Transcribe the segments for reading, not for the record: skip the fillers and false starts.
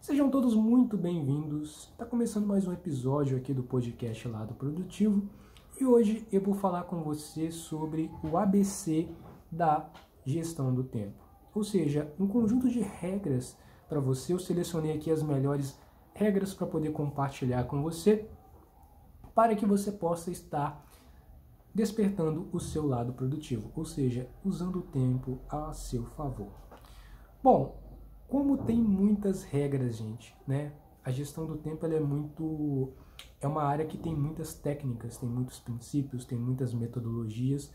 Sejam todos muito bem-vindos. Está começando mais um episódio aqui do podcast Lado Produtivo e hoje eu vou falar com você sobre o ABC da gestão do tempo. Ou seja, um conjunto de regras para você. Eu selecionei aqui as melhores regras para poder compartilhar com você para que você possa estar despertando o seu lado produtivo, ou seja, usando o tempo a seu favor. Bom, como tem muitas regras, gente, né? A gestão do tempo ela é uma área que tem muitas técnicas, tem muitos princípios, tem muitas metodologias,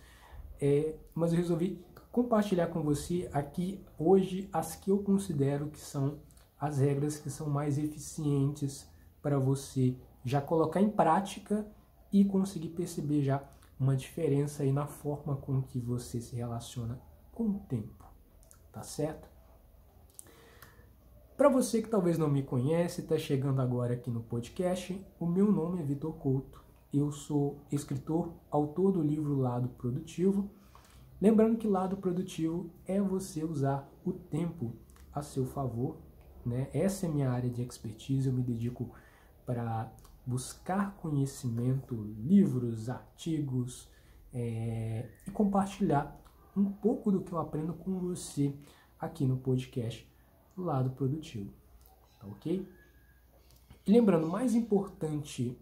mas eu resolvi compartilhar com você aqui hoje as que eu considero que são as regras que são mais eficientes para você já colocar em prática e conseguir perceber já uma diferença aí na forma com que você se relaciona com o tempo, tá certo? Para você que talvez não me conhece, está chegando agora aqui no podcast, o meu nome é Vitor Couto, eu sou escritor, autor do livro Lado Produtivo. Lembrando que lado produtivo é você usar o tempo a seu favor, né? Essa é a minha área de expertise, eu me dedico para buscar conhecimento, livros, artigos e compartilhar um pouco do que eu aprendo com você aqui no podcast Lado Produtivo, tá ok? E lembrando, mais importante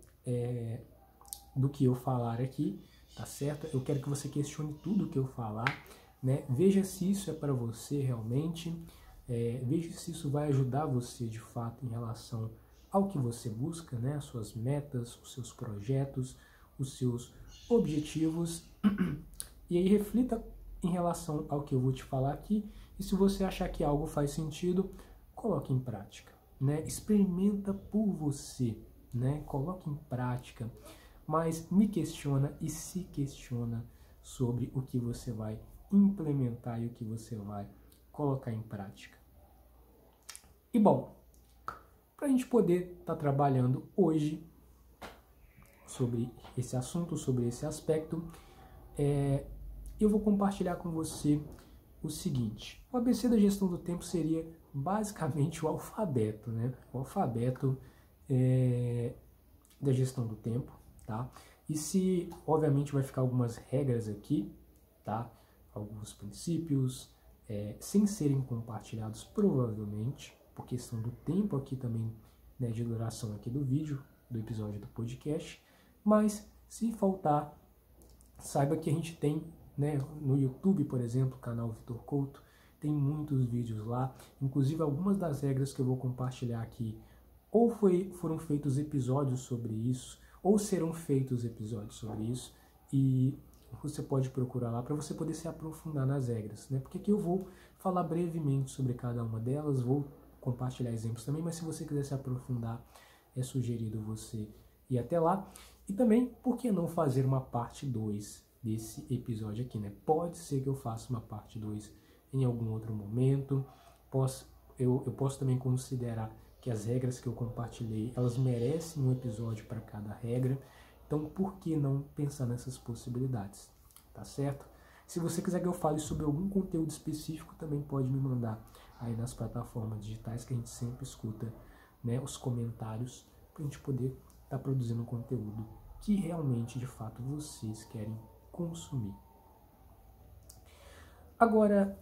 do que eu falar aqui, tá certo? Eu quero que você questione tudo que eu falar, né? Veja se isso é para você realmente, veja se isso vai ajudar você de fato em relação ao que você busca, né? As suas metas, os seus projetos, os seus objetivos. E aí reflita em relação ao que eu vou te falar aqui. E se você achar que algo faz sentido, coloque em prática, né? Experimenta por você, né? Coloque em prática, mas me questiona e se questiona sobre o que você vai implementar e o que você vai colocar em prática. E bom, para a gente poder estar trabalhando hoje sobre esse assunto, sobre esse aspecto, eu vou compartilhar com você o seguinte: o ABC da gestão do tempo seria basicamente o alfabeto, né? O alfabeto da gestão do tempo, tá? E se, obviamente, vai ficar algumas regras aqui, tá? Alguns princípios, sem serem compartilhados provavelmente, por questão do tempo aqui também, né, de duração aqui do vídeo, do episódio do podcast, mas se faltar, saiba que a gente tem, né, no YouTube, por exemplo, o canal Vitor Couto, tem muitos vídeos lá, inclusive algumas das regras que eu vou compartilhar aqui, ou foram feitos episódios sobre isso, ou serão feitos episódios sobre isso, e você pode procurar lá para você poder se aprofundar nas regras, né? Porque aqui eu vou falar brevemente sobre cada uma delas, vou compartilhar exemplos também, mas se você quiser se aprofundar, é sugerido você ir até lá. E também, por que não fazer uma parte 2 desse episódio aqui, né? Pode ser que eu faça uma parte 2 em algum outro momento. Eu posso também considerar que as regras que eu compartilhei, elas merecem um episódio para cada regra. Então, por que não pensar nessas possibilidades? Tá certo? Se você quiser que eu fale sobre algum conteúdo específico, também pode me mandar aí nas plataformas digitais, que a gente sempre escuta, né, os comentários, para a gente poder estar produzindo um conteúdo que realmente, de fato, vocês querem consumir. Agora,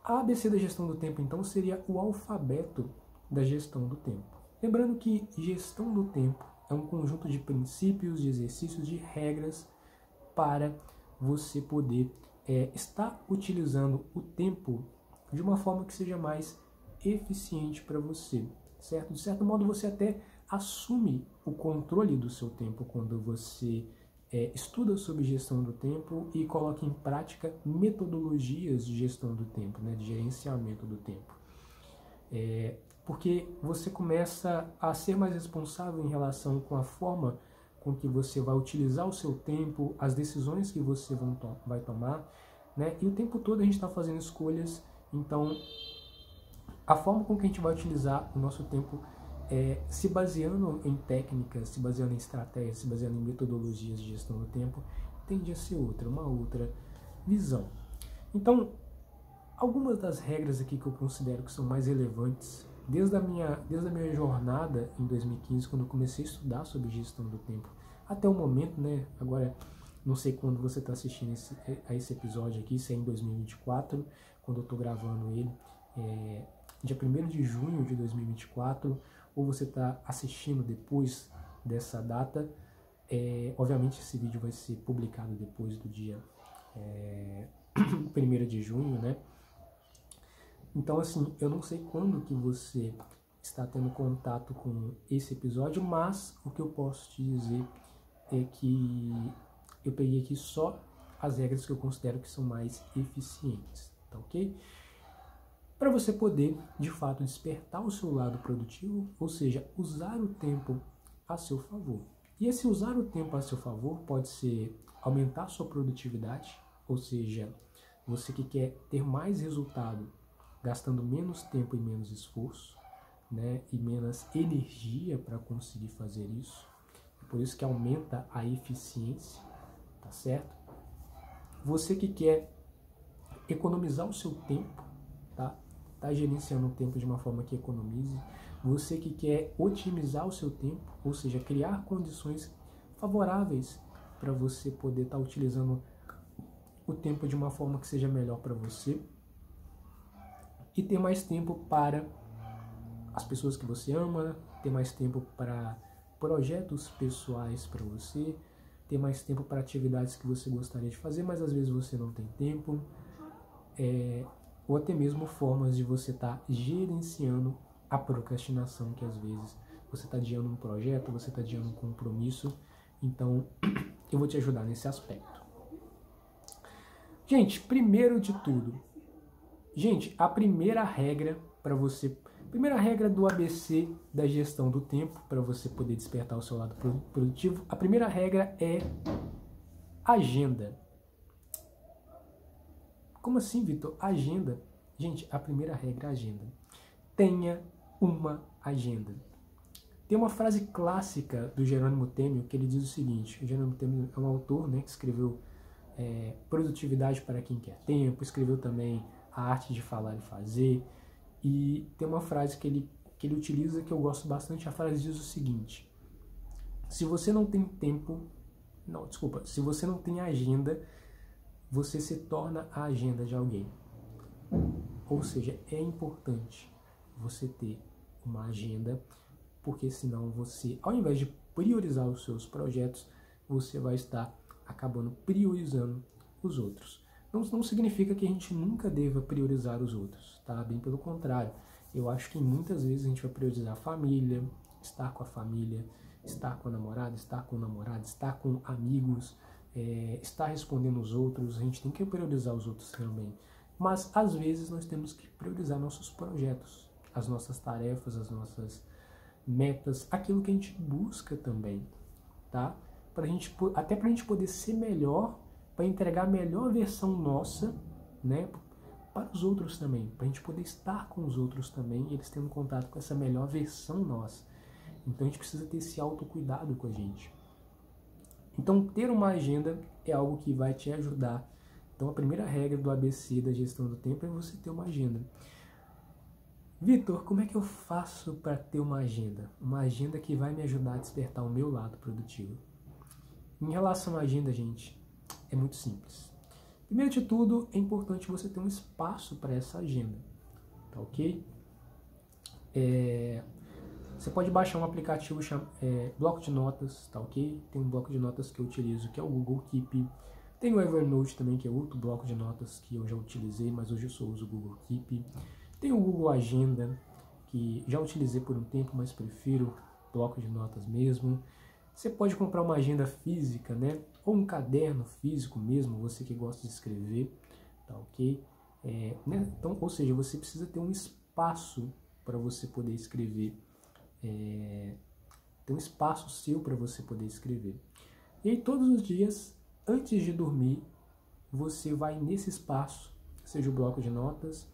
a ABC da gestão do tempo, então, seria o alfabeto da gestão do tempo. Lembrando que gestão do tempo é um conjunto de princípios, de exercícios, de regras para você poder estar utilizando o tempo de uma forma que seja mais eficiente para você, certo? De certo modo, você até assume o controle do seu tempo quando você estuda sobre gestão do tempo e coloca em prática metodologias de gestão do tempo, né, de gerenciamento do tempo. Porque você começa a ser mais responsável em relação com a forma com que você vai utilizar o seu tempo, as decisões que você vai tomar, né? E o tempo todo a gente está fazendo escolhas, então a forma com que a gente vai utilizar o nosso tempo se baseando em técnicas, se baseando em estratégias, se baseando em metodologias de gestão do tempo, tende a ser uma outra visão. Então, algumas das regras aqui que eu considero que são mais relevantes desde a minha jornada em 2015, quando eu comecei a estudar sobre gestão do tempo, até o momento, né? Agora, não sei quando você está assistindo a esse episódio aqui, se é em 2024, quando eu estou gravando ele, dia 1º de junho de 2024, ou você está assistindo depois dessa data. Obviamente esse vídeo vai ser publicado depois do dia 1º de junho, né? Então, assim, eu não sei quando que você está tendo contato com esse episódio, mas o que eu posso te dizer é que eu peguei aqui só as regras que eu considero que são mais eficientes, tá ok? Para você poder, de fato, despertar o seu lado produtivo, ou seja, usar o tempo a seu favor. E esse usar o tempo a seu favor pode ser aumentar a sua produtividade, ou seja, você que quer ter mais resultado gastando menos tempo e menos esforço, né, e menos energia para conseguir fazer isso. Por isso que aumenta a eficiência, tá certo? Você que quer economizar o seu tempo, tá gerenciando o tempo de uma forma que economize. Você que quer otimizar o seu tempo, ou seja, criar condições favoráveis para você poder estar utilizando o tempo de uma forma que seja melhor para você. E ter mais tempo para as pessoas que você ama, ter mais tempo para projetos pessoais para você, ter mais tempo para atividades que você gostaria de fazer, mas às vezes você não tem tempo, ou até mesmo formas de você estar gerenciando a procrastinação, que às vezes você está adiando um projeto, você está adiando um compromisso. Então, eu vou te ajudar nesse aspecto. Gente, primeiro de tudo, a primeira regra do ABC da gestão do tempo, para você poder despertar o seu lado produtivo, a primeira regra é agenda. Como assim, Vitor? Agenda. Gente, a primeira regra é agenda. Tenha uma agenda. Tem uma frase clássica do Jerônimo Temel que ele diz o seguinte: o Jerônimo Temel é um autor, né, que escreveu Produtividade para Quem Quer Tempo, escreveu também A Arte de Falar e Fazer, e tem uma frase que ele utiliza que eu gosto bastante. A frase diz o seguinte: se você não tem se você não tem agenda, você se torna a agenda de alguém. Ou seja, é importante você ter uma agenda, porque senão você, ao invés de priorizar os seus projetos, você vai estar acabando priorizando os outros. Não significa que a gente nunca deva priorizar os outros, tá? Bem pelo contrário. Eu acho que muitas vezes a gente vai priorizar a família, estar com a família, estar com a namorada, estar com o namorado, estar com amigos, estar respondendo os outros. A gente tem que priorizar os outros também. Mas, às vezes, nós temos que priorizar nossos projetos, as nossas tarefas, as nossas metas, aquilo que a gente busca também, tá? Até para a gente poder ser melhor, para entregar a melhor versão nossa, né, para os outros também, para a gente poder estar com os outros também e eles tendo contato com essa melhor versão nossa. Então a gente precisa ter esse autocuidado com a gente. Então ter uma agenda é algo que vai te ajudar. Então a primeira regra do ABC da gestão do tempo é você ter uma agenda. Vitor, como é que eu faço para ter uma agenda? Uma agenda que vai me ajudar a despertar o meu lado produtivo. Em relação à agenda, gente, é muito simples. Primeiro de tudo, é importante você ter um espaço para essa agenda, tá ok? Você pode baixar um aplicativo chamado Bloco de Notas, tá ok? Tem um bloco de notas que eu utilizo, que é o Google Keep. Tem o Evernote também, que é outro bloco de notas que eu já utilizei, mas hoje eu só uso o Google Keep. Tem o Google Agenda, que já utilizei por um tempo, mas prefiro bloco de notas mesmo. Você pode comprar uma agenda física, né? Ou um caderno físico mesmo, você que gosta de escrever, tá ok? Né? Então, ou seja, você precisa ter um espaço para você poder escrever. Ter um espaço seu para você poder escrever. E aí, todos os dias, antes de dormir, você vai nesse espaço, seja o bloco de notas,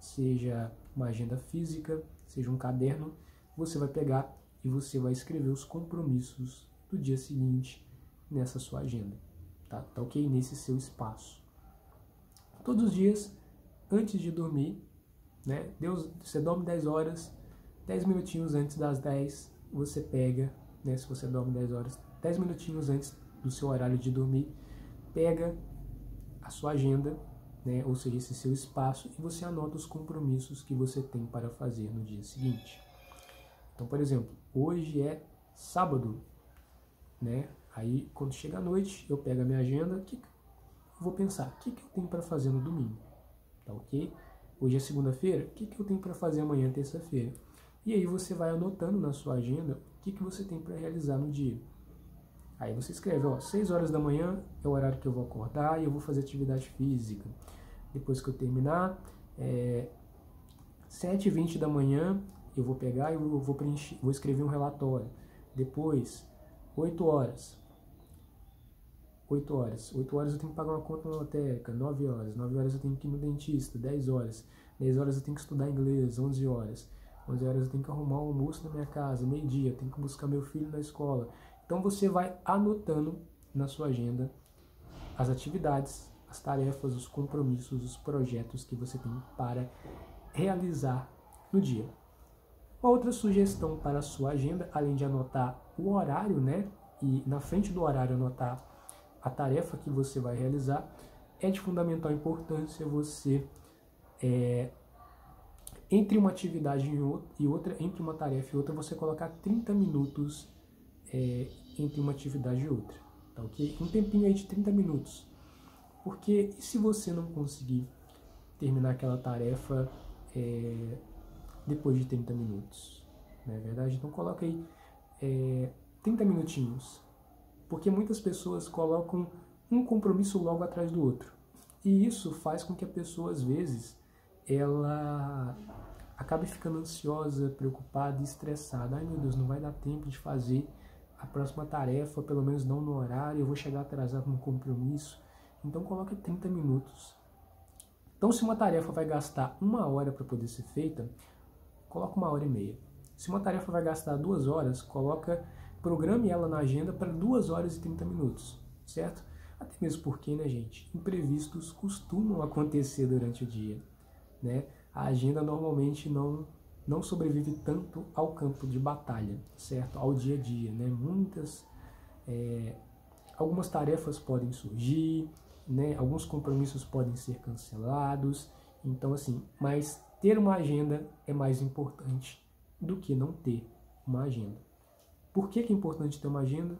seja uma agenda física, seja um caderno, você vai pegar e você vai escrever os compromissos do dia seguinte nessa sua agenda, tá ok? Nesse seu espaço. Todos os dias, antes de dormir, né? Você dorme 10 horas, 10 minutinhos antes das 10, você pega, né, se você dorme 10 horas, 10 minutinhos antes do seu horário de dormir, pega a sua agenda, né, ou seja, esse seu espaço, e você anota os compromissos que você tem para fazer no dia seguinte. Então, por exemplo, hoje é sábado, né? Aí, quando chega a noite, eu pego a minha agenda, vou pensar, o que eu tenho para fazer no domingo, tá ok? Hoje é segunda-feira, o que eu tenho para fazer amanhã, terça-feira? E aí você vai anotando na sua agenda o que você tem para realizar no dia. Aí você escreve, ó, 6 horas da manhã é o horário que eu vou acordar e eu vou fazer atividade física. Depois que eu terminar, 7h20 da manhã, eu vou pegar e eu vou preencher, vou escrever um relatório. Depois, 8 horas. 8 horas eu tenho que pagar uma conta na lotérica. 9 horas eu tenho que ir no dentista. 10 horas eu tenho que estudar inglês. 11 horas eu tenho que arrumar um almoço na minha casa. Meio-dia eu tenho que buscar meu filho na escola. Então você vai anotando na sua agenda as atividades, as tarefas, os compromissos, os projetos que você tem para realizar no dia. Uma outra sugestão para a sua agenda, além de anotar o horário, né, e na frente do horário anotar a tarefa que você vai realizar, é de fundamental importância você, entre uma atividade e outra, entre uma tarefa e outra, você colocar 30 minutos entre uma atividade e outra, tá ok? Um tempinho aí de 30 minutos. Porque se você não conseguir terminar aquela tarefa depois de 30 minutos, não é verdade? Então coloca aí 30 minutinhos. Porque muitas pessoas colocam um compromisso logo atrás do outro. E isso faz com que a pessoa, às vezes, ela acabe ficando ansiosa, preocupada e estressada. Ai meu Deus, não vai dar tempo de fazer a próxima tarefa, pelo menos não no horário, eu vou chegar atrasado no compromisso. Então coloque 30 minutos. Então se uma tarefa vai gastar 1 hora para poder ser feita, coloca 1h30. Se uma tarefa vai gastar 2 horas, programe ela na agenda para 2 horas e 30 minutos, certo? Até mesmo porque, né, gente, imprevistos costumam acontecer durante o dia, né? A agenda normalmente não sobrevive tanto ao campo de batalha, certo? Ao dia a dia, né? Algumas tarefas podem surgir, né? Alguns compromissos podem ser cancelados, então assim, mas ter uma agenda é mais importante do que não ter uma agenda. Por que é importante ter uma agenda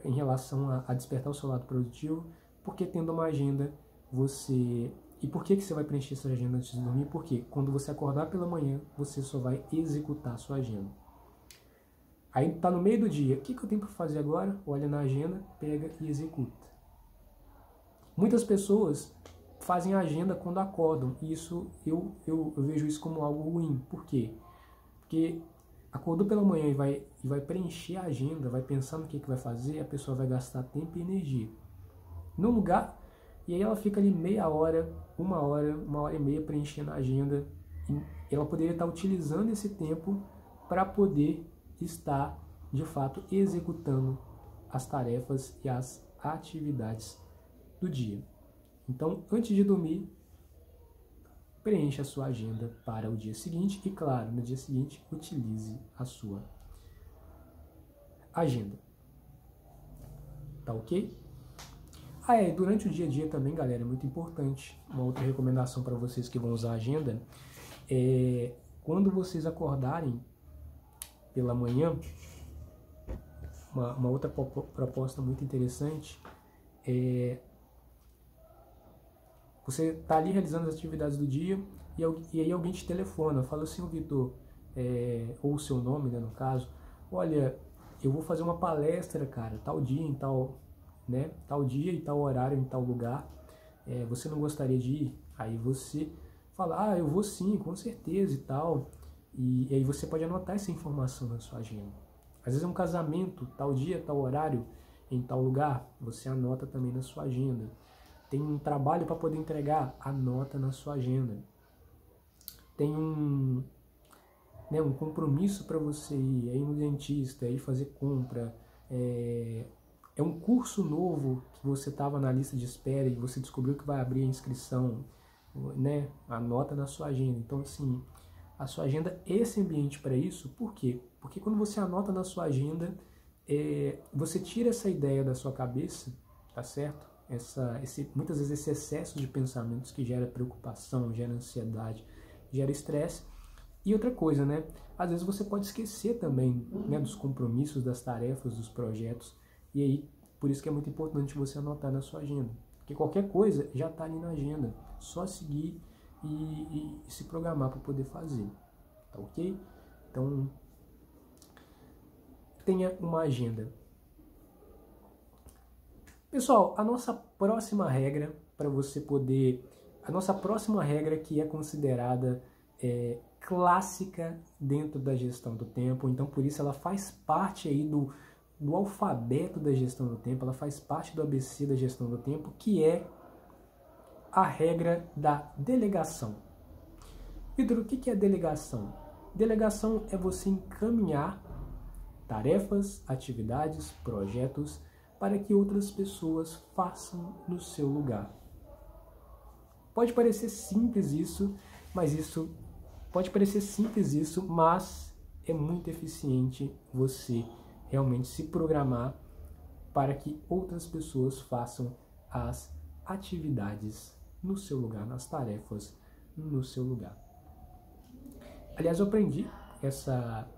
em relação a despertar o seu lado produtivo? Porque tendo uma agenda, E por que você vai preencher essa agenda antes de dormir? Porque quando você acordar pela manhã, você só vai executar a sua agenda. Aí tá no meio do dia, o que eu tenho para fazer agora? Olha na agenda, pega e executa. Muitas pessoas fazem a agenda quando acordam, e isso eu vejo isso como algo ruim. Por quê? Porque acordou pela manhã e vai preencher a agenda, vai pensar no que vai fazer, a pessoa vai gastar tempo e energia no lugar, e aí ela fica ali meia hora, 1h30 preenchendo a agenda, e ela poderia estar utilizando esse tempo para poder estar, de fato, executando as tarefas e as atividades do dia. Então, antes de dormir, preencha a sua agenda para o dia seguinte e, claro, no dia seguinte, utilize a sua agenda. Tá ok? Durante o dia a dia também, galera, é muito importante. Uma outra recomendação para vocês que vão usar a agenda é quando vocês acordarem pela manhã, uma outra proposta muito interessante é você tá ali realizando as atividades do dia e aí alguém te telefona, fala assim, Vitor, ou o seu nome, né, no caso, olha, eu vou fazer uma palestra, cara, tal dia em tal dia e tal horário em tal lugar, você não gostaria de ir? Aí você fala, eu vou sim, com certeza e tal, e aí você pode anotar essa informação na sua agenda. Às vezes é um casamento, tal dia, tal horário, em tal lugar, você anota também na sua agenda. Tem um trabalho para poder entregar, anota na sua agenda. Tem um compromisso para você ir no dentista, ir fazer compra, é um curso novo que você estava na lista de espera e você descobriu que vai abrir a inscrição, né? Anota na sua agenda. Então, assim, a sua agenda esse ambiente para isso. Por quê? Porque quando você anota na sua agenda, você tira essa ideia da sua cabeça, tá certo? Muitas vezes esse excesso de pensamentos que gera preocupação, gera ansiedade, gera estresse. E outra coisa, né? Às vezes você pode esquecer também, né, dos compromissos, das tarefas, dos projetos. E aí, por isso que é muito importante você anotar na sua agenda. Porque qualquer coisa já está ali na agenda. Só seguir e se programar para poder fazer. Tá ok? Então, tenha uma agenda. Pessoal, a nossa próxima regra para você poder... A nossa próxima regra que é considerada clássica dentro da gestão do tempo, então por isso ela faz parte aí do alfabeto da gestão do tempo, ela faz parte do ABC da gestão do tempo, que é a regra da delegação. Vitor, o que é delegação? Delegação é você encaminhar tarefas, atividades, projetos para que outras pessoas façam no seu lugar. Pode parecer simples isso, mas é muito eficiente você realmente se programar para que outras pessoas façam as atividades no seu lugar, nas tarefas no seu lugar. Aliás, eu aprendi essa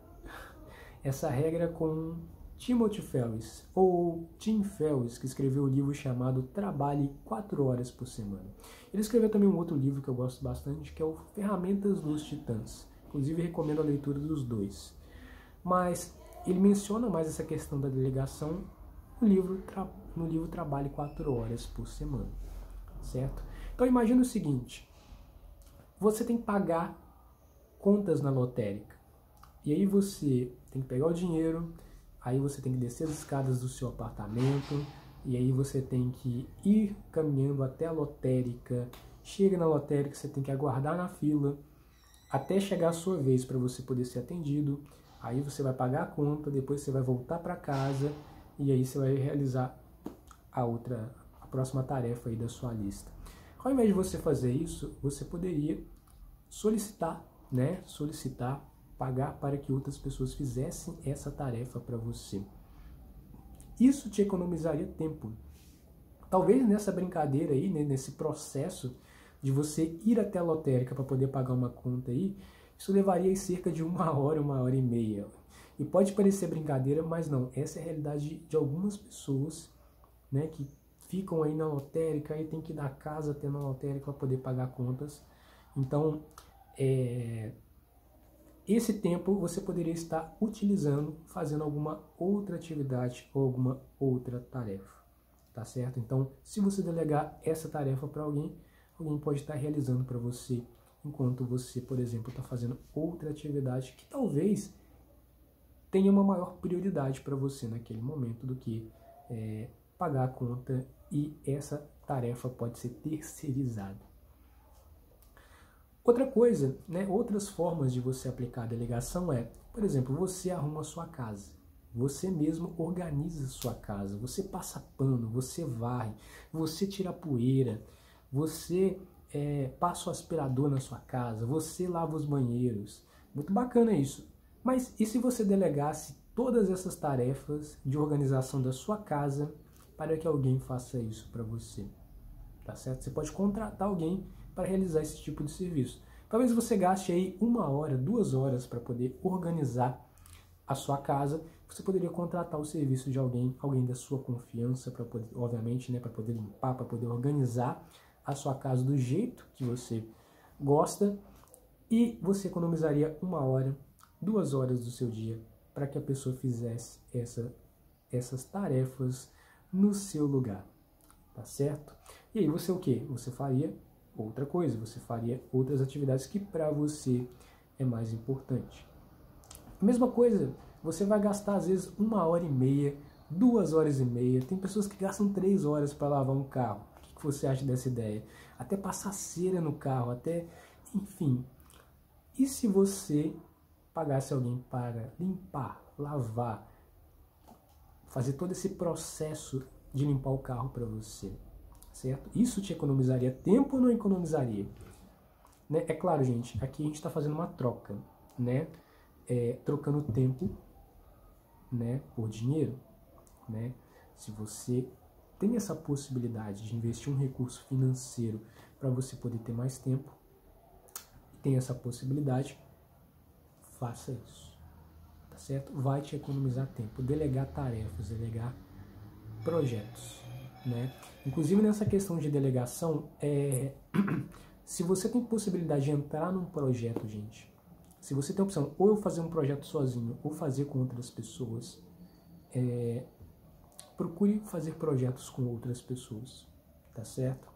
regra com Timothy Ferriss, ou Tim Ferriss, que escreveu um livro chamado Trabalhe 4 horas por semana. Ele escreveu também um outro livro que eu gosto bastante, que é o Ferramentas dos Titãs. Inclusive, recomendo a leitura dos dois. Mas ele menciona mais essa questão da delegação no livro Trabalhe 4 horas por semana, certo? Então, imagina o seguinte, você tem que pagar contas na lotérica, e aí você tem que pegar o dinheiro, aí você tem que descer as escadas do seu apartamento, e aí você tem que ir caminhando até a lotérica, chega na lotérica, você tem que aguardar na fila, até chegar a sua vez para você poder ser atendido, aí você vai pagar a conta, depois você vai voltar para casa, e aí você vai realizar a próxima tarefa aí da sua lista. Ao invés de você fazer isso, você poderia solicitar, pagar para que outras pessoas fizessem essa tarefa para você. Isso te economizaria tempo. Talvez nessa brincadeira aí, né, nesse processo de você ir até a lotérica para poder pagar uma conta aí, isso levaria cerca de 1 hora e meia. E pode parecer brincadeira, mas não. Essa é a realidade de algumas pessoas, né, que ficam aí na lotérica e tem que ir da casa até na lotérica para poder pagar contas. Então, esse tempo você poderia estar utilizando, fazendo alguma outra atividade ou alguma outra tarefa, tá certo? Então, se você delegar essa tarefa para alguém, alguém pode estar realizando para você, enquanto você, por exemplo, está fazendo outra atividade que talvez tenha uma maior prioridade para você naquele momento do que pagar a conta, e essa tarefa pode ser terceirizada. Outra coisa, né, outras formas de você aplicar a delegação por exemplo, você arruma a sua casa, você mesmo organiza a sua casa, você passa pano, você varre, você tira a poeira, você passa o aspirador na sua casa, você lava os banheiros. Muito bacana isso. Mas e se você delegasse todas essas tarefas de organização da sua casa para que alguém faça isso para você? Tá certo? Você pode contratar alguém para realizar esse tipo de serviço. Talvez você gaste aí 1 hora, 2 horas para poder organizar a sua casa. Você poderia contratar o serviço de alguém da sua confiança, para poder, obviamente, né, para poder limpar, para poder organizar a sua casa do jeito que você gosta, e você economizaria 1 hora, 2 horas do seu dia para que a pessoa fizesse essas tarefas no seu lugar, tá certo? E aí você o quê? Você faria outra coisa, você faria outras atividades que para você é mais importante. A mesma coisa, você vai gastar às vezes 1 hora e meia, 2 horas e meia, tem pessoas que gastam 3 horas para lavar um carro. O que você acha dessa ideia? Até passar cera no carro, enfim. E se você pagasse alguém para limpar, lavar, fazer todo esse processo de limpar o carro para você, certo? Isso te economizaria tempo ou não economizaria? né? É claro, gente, aqui a gente está fazendo uma troca, né? Trocando tempo, né, por dinheiro, né? Se você tem essa possibilidade de investir um recurso financeiro para você poder ter mais tempo, tem essa possibilidade, faça isso, tá certo? Vai te economizar tempo, delegar tarefas, delegar projetos, né? Inclusive nessa questão de delegação, se você tem possibilidade de entrar num projeto, gente, se você tem a opção ou eu fazer um projeto sozinho ou fazer com outras pessoas, procure fazer projetos com outras pessoas, tá certo?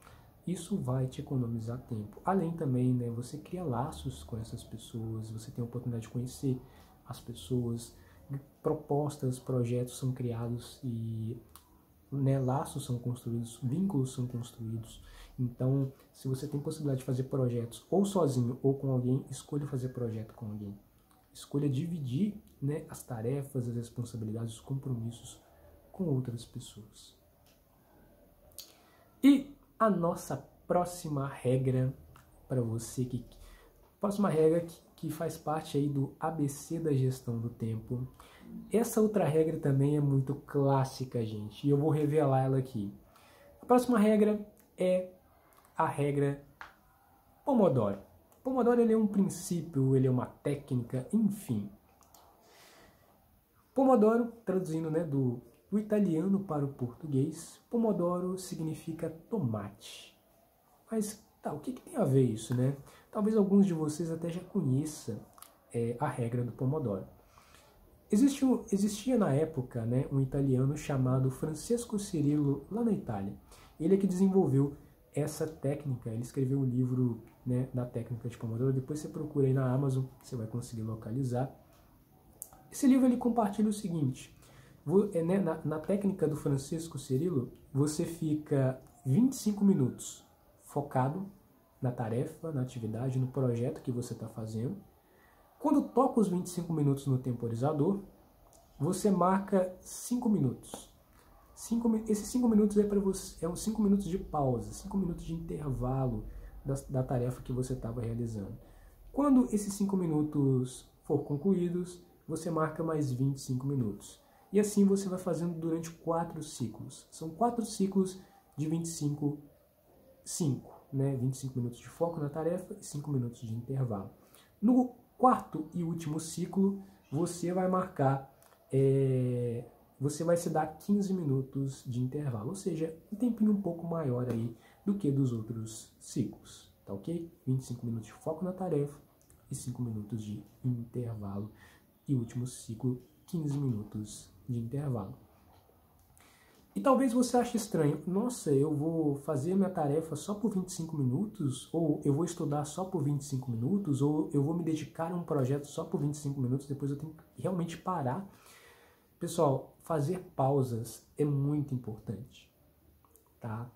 Isso vai te economizar tempo. Além também, né, você cria laços com essas pessoas, você tem a oportunidade de conhecer as pessoas, propostas, projetos são criados e, né, laços são construídos, vínculos são construídos. Então, se você tem possibilidade de fazer projetos ou sozinho ou com alguém, escolha fazer projeto com alguém. Escolha dividir, né, as tarefas, as responsabilidades, os compromissos com outras pessoas. E a nossa próxima regra para você, próxima regra que faz parte aí do ABC da gestão do tempo. Essa outra regra também é muito clássica, gente, e eu vou revelar ela aqui. A próxima regra é a regra Pomodoro. Pomodoro, ele é um princípio, ele é uma técnica, enfim. Pomodoro, traduzindo, né, do italiano para o português, Pomodoro significa tomate. Mas tá, o que tem a ver isso, né? Talvez alguns de vocês até já conheçam a regra do Pomodoro. Existia na época, né, um italiano chamado Francesco Cirillo, lá na Itália. Ele é que desenvolveu essa técnica, ele escreveu um livro, né, da técnica de Pomodoro, depois você procura aí na Amazon, você vai conseguir localizar. Esse livro ele compartilha o seguinte, né, na técnica do Francesco Cirillo, você fica 25 minutos focado na tarefa, na atividade, no projeto que você está fazendo. Quando toca os 25 minutos no temporizador, você marca 5 minutos. Esses 5 minutos é para você, uns 5 minutos de pausa, 5 minutos de intervalo da tarefa que você estava realizando. Quando esses 5 minutos for concluídos, você marca mais 25 minutos. E assim você vai fazendo durante 4 ciclos. São 4 ciclos de 25, né? 25 minutos de foco na tarefa e 5 minutos de intervalo. No quarto e último ciclo, você vai marcar, você vai se dar 15 minutos de intervalo, ou seja, um tempinho um pouco maior aí do que dos outros ciclos, tá ok? 25 minutos de foco na tarefa e 5 minutos de intervalo. E último ciclo, 15 minutos de intervalo. E talvez você ache estranho, nossa, eu vou fazer minha tarefa só por 25 minutos, ou eu vou estudar só por 25 minutos, ou eu vou me dedicar a um projeto só por 25 minutos, depois eu tenho que realmente parar. Pessoal, fazer pausas é muito importante, tá?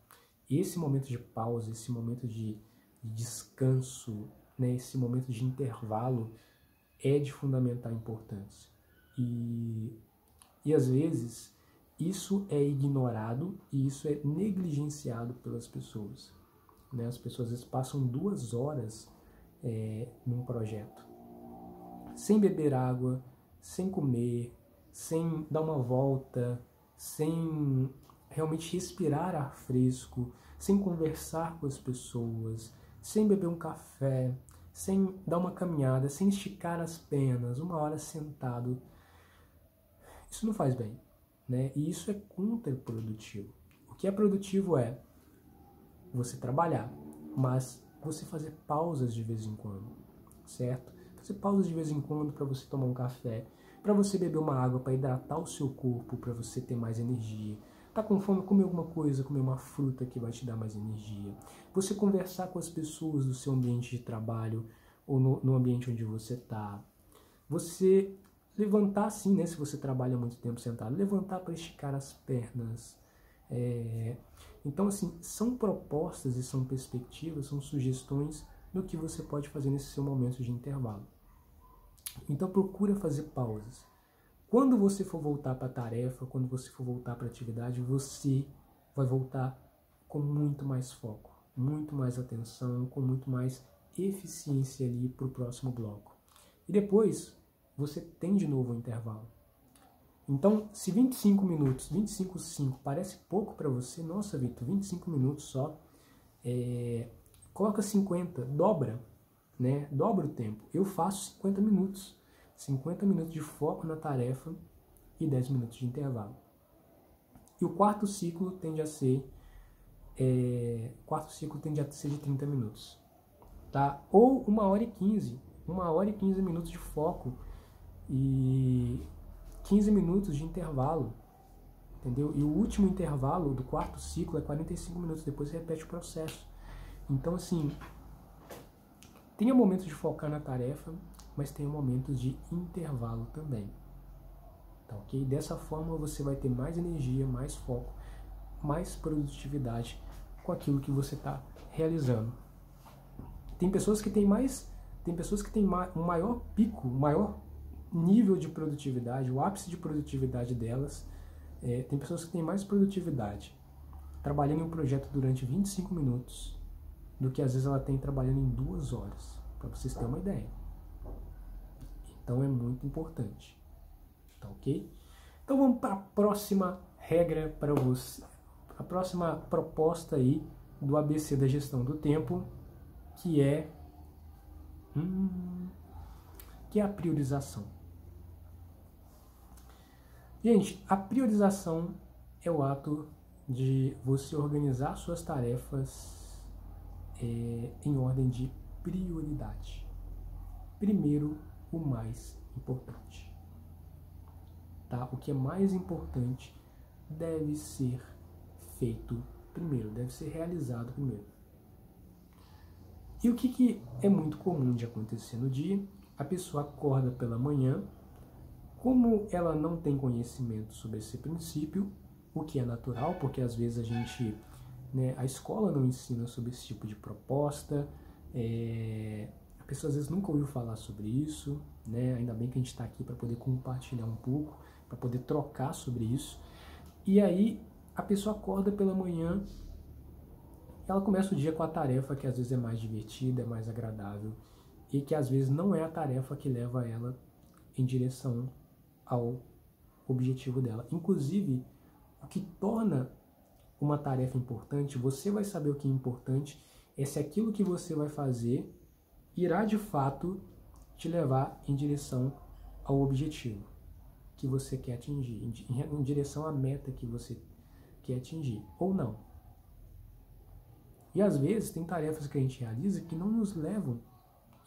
Esse momento de pausa, esse momento de descanso, né, esse momento de intervalo é de fundamental importância. E às vezes isso é ignorado e isso é negligenciado pelas pessoas, né? As pessoas às vezes passam 2 horas num projeto, sem beber água, sem comer, sem dar uma volta, sem realmente respirar ar fresco, sem conversar com as pessoas, sem beber um café, sem dar uma caminhada, sem esticar as pernas, 1 hora sentado. Isso não faz bem, né? E isso é contraprodutivo. O que é produtivo é você trabalhar, mas você fazer pausas de vez em quando, certo? Fazer pausas de vez em quando para você tomar um café, para você beber uma água, para hidratar o seu corpo, para você ter mais energia. Tá com fome, comer alguma coisa, comer uma fruta que vai te dar mais energia. Você conversar com as pessoas do seu ambiente de trabalho ou no ambiente onde você está. Você levantar assim, né? Se você trabalha muito tempo sentado, levantar para esticar as pernas. Então, assim, são propostas e são perspectivas, são sugestões do que você pode fazer nesse seu momento de intervalo. Então, procura fazer pausas. Quando você for voltar para a tarefa, quando você for voltar para a atividade, você vai voltar com muito mais foco, muito mais atenção, com muito mais eficiência ali para o próximo bloco. E depois você tem de novo um intervalo. Então, se 25 minutos, 25,5 parece pouco para você, nossa, Vitor, 25 minutos só, coloca 50, dobra, né? Dobra o tempo. Eu faço 50 minutos. 50 minutos de foco na tarefa e 10 minutos de intervalo. E o quarto ciclo tende a ser de 30 minutos. Tá? Ou 1h15. 1h15 minutos de foco e 15 minutos de intervalo. Entendeu? E o último intervalo do quarto ciclo é 45 minutos. Depois você repete o processo. Então, assim, tenha momentos de focar na tarefa, mas tenha momentos de intervalo também. Tá, ok? Dessa forma você vai ter mais energia, mais foco, mais produtividade com aquilo que você está realizando. Tem pessoas que têm um maior pico, um maior nível de produtividade, o ápice de produtividade delas. Tem pessoas que têm mais produtividade trabalhando em um projeto durante 25 minutos do que às vezes ela tem trabalhando em 2 horas, para vocês terem uma ideia. Então é muito importante. Tá, ok? Então vamos para a próxima regra para você, a próxima proposta aí do ABC da gestão do tempo, que é a priorização. Gente, a priorização é o ato de você organizar suas tarefas em ordem de prioridade. Primeiro, o mais importante. Tá? O que é mais importante deve ser feito primeiro, deve ser realizado primeiro. E o que é muito comum de acontecer no dia? A pessoa acorda pela manhã, como ela não tem conhecimento sobre esse princípio, o que é natural, porque às vezes a escola não ensina sobre esse tipo de proposta, a pessoa às vezes nunca ouviu falar sobre isso, né? Ainda bem que a gente está aqui para poder compartilhar um pouco, para poder trocar sobre isso. E aí a pessoa acorda pela manhã, ela começa o dia com a tarefa que às vezes é mais divertida, é mais agradável, e que às vezes não é a tarefa que leva ela em direção ao objetivo dela. Inclusive, o que torna uma tarefa importante, você vai saber o que é importante, é se aquilo que você vai fazer irá de fato te levar em direção ao objetivo que você quer atingir, em direção à meta que você quer atingir, ou não. E às vezes tem tarefas que a gente realiza que não nos levam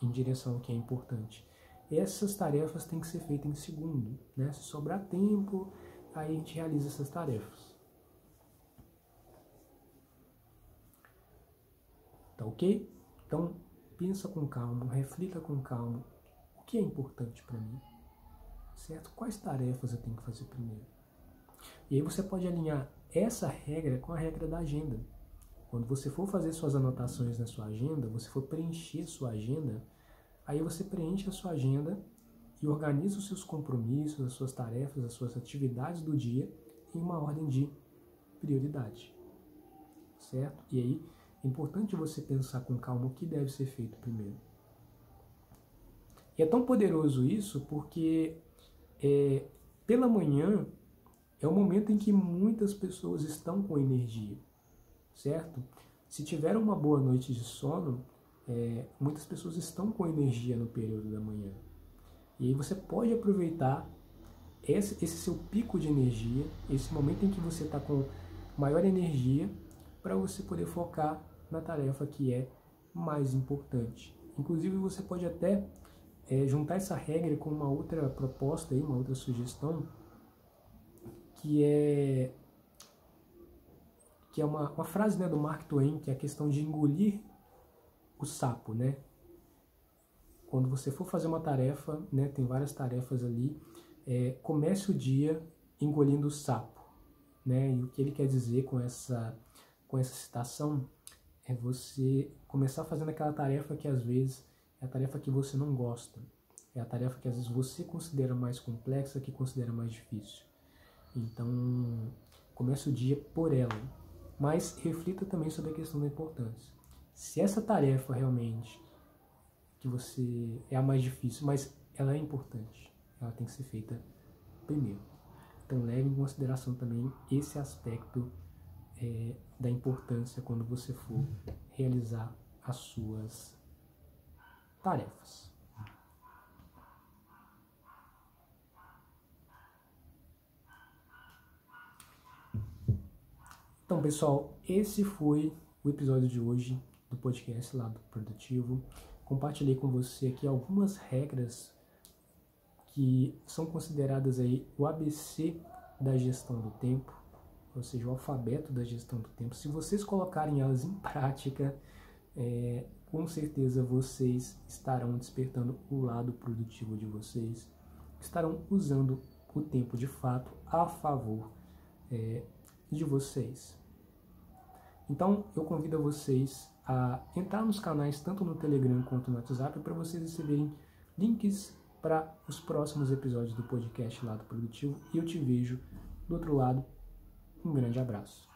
em direção ao que é importante. Essas tarefas têm que ser feitas em segundo, né? Se sobrar tempo, aí a gente realiza essas tarefas. Tá ok? Então, pensa com calma, reflita com calma. O que é importante para mim? Certo? Quais tarefas eu tenho que fazer primeiro? E aí você pode alinhar essa regra com a regra da agenda. Quando você for fazer suas anotações na sua agenda, você for preencher sua agenda, aí você preenche a sua agenda e organiza os seus compromissos, as suas tarefas, as suas atividades do dia em uma ordem de prioridade. Certo? E aí é importante você pensar com calma o que deve ser feito primeiro. E é tão poderoso isso porque pela manhã é o momento em que muitas pessoas estão com energia, certo? Se tiveram uma boa noite de sono, muitas pessoas estão com energia no período da manhã. E aí você pode aproveitar esse seu pico de energia, esse momento em que você está com maior energia, para você poder focar na tarefa que é mais importante. Inclusive você pode até juntar essa regra com uma outra proposta, aí, uma outra sugestão, que é uma frase, né, do Mark Twain, que é a questão de engolir o sapo, né? Quando você for fazer uma tarefa, né, tem várias tarefas ali, comece o dia engolindo o sapo, né? E o que ele quer dizer com essa citação é você começar fazendo aquela tarefa que às vezes é a tarefa que você não gosta, é a tarefa que às vezes você considera mais complexa, que considera mais difícil. Então, comece o dia por ela, mas reflita também sobre a questão da importância. Se essa tarefa realmente que você é a mais difícil, mas ela é importante. Ela tem que ser feita primeiro. Então leve em consideração também esse aspecto da importância quando você for realizar as suas tarefas. Então, pessoal, esse foi o episódio de hoje do podcast Lado Produtivo. Compartilhei com você aqui algumas regras que são consideradas aí o ABC da gestão do tempo, ou seja, o alfabeto da gestão do tempo. Se vocês colocarem elas em prática, com certeza vocês estarão despertando o lado produtivo de vocês, estarão usando o tempo de fato a favor de vocês. Então, eu convido vocês a entrar nos canais, tanto no Telegram quanto no WhatsApp, para vocês receberem links para os próximos episódios do podcast Lado Produtivo. E eu te vejo do outro lado. Um grande abraço.